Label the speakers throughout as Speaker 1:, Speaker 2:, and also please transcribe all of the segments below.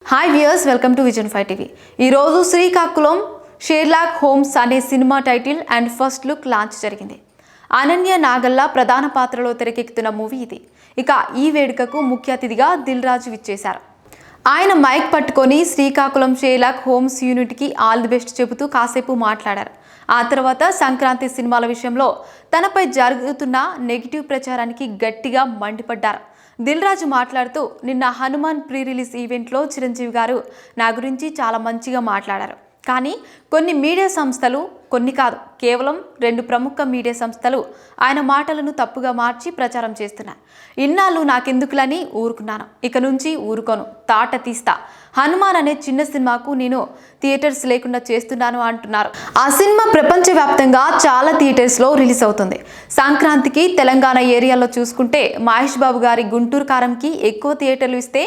Speaker 1: Hi viewers, welcome to vision 5 TV. ఈరోజు Srikakulam Sherlock Holmes అనే cinema title and first look launch జరిగింది. అనన్య నాగల్లా ప్రధాన పాత్రలో తెరకెక్కుతున్న మూవీ ఇది. ఇక ఈ వేడుకకు ముఖ్య అతిథిగా దిల్ రాజు విచ్చేశారు. ఆయన మైక్ పట్టుకొని శ్రీకాకుళం షెర్లాక్ హోమ్స్ యూనిట్కి ఆల్ ది బెస్ట్ చెబుతూ కాసేపు మాట్లాడారు. ఆ తర్వాత సంక్రాంతి సినిమాల విషయంలో తనపై జరుగుతున్న నెగిటివ్ ప్రచారానికి గట్టిగా మండిపడ్డారు. దిల్ రాజు మాట్లాడుతూ, నిన్న హనుమాన్ ప్రీ రిలీజ్ ఈవెంట్లో చిరంజీవి గారు నా గురించి చాలా మంచిగా మాట్లాడారు. కానీ కొన్ని మీడియా సంస్థలు, కొన్ని కాదు కేవలం 2 ప్రముఖ మీడియా సంస్థలు ఆయన మాటలను తప్పుగా మార్చి ప్రచారం చేస్తున్నారు. ఇన్నాళ్ళు నాకెందుకులని ఊరుకున్నాను, ఇక నుంచి ఊరుకోను, తాట తీస్తా. హనుమాన్ అనే చిన్న సినిమాకు నేను థియేటర్స్ లేకుండా చేస్తున్నాను అంటున్నారు. ఆ సినిమా ప్రపంచవ్యాప్తంగా చాలా థియేటర్స్లో రిలీజ్ అవుతుంది. సంక్రాంతికి తెలంగాణ ఏరియాలో చూసుకుంటే మహేష్ బాబు గారి గుంటూరు కారంకి ఎక్కువ థియేటర్లు ఇస్తే,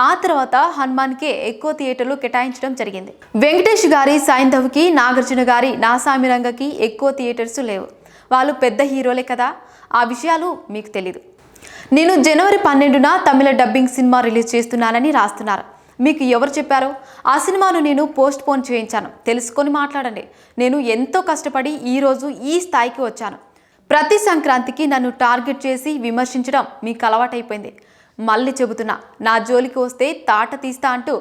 Speaker 1: ఆ తర్వాత హనుమాన్కే ఎక్కువ థియేటర్లు కేటాయించడం జరిగింది. వెంకటేష్ గారి సైంధవ్కి, నాగార్జున గారి నాసామిరంగకి ఎక్కువ థియేటర్స్ లేవు. వాళ్ళు పెద్ద హీరోలే కదా, ఆ విషయాలు మీకు తెలీదు. నేను జనవరి 12న తమిళ డబ్బింగ్ సినిమా రిలీజ్ చేస్తున్నానని రాస్తున్నారు. మీకు ఎవరు చెప్పారు? ఆ సినిమాను నేను పోస్ట్ పోన్ చేయించాను, తెలుసుకొని మాట్లాడండి. నేను ఎంతో కష్టపడి ఈరోజు ఈ స్థాయికి వచ్చాను. ప్రతి సంక్రాంతికి నన్ను టార్గెట్ చేసి విమర్శించడం మీకు అలవాటైపోయింది. మళ్ళీ చెబుతున్నా, నా జోలికి వస్తే తాట తీస్తా అంటూ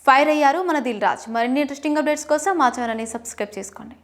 Speaker 1: ఫైర్ అయ్యారు మన దిల్ రాజు. మరిన్ని ఇంట్రెస్టింగ్ అప్డేట్స్ కోసం మా ఛానల్ని సబ్స్క్రైబ్ చేసుకోండి.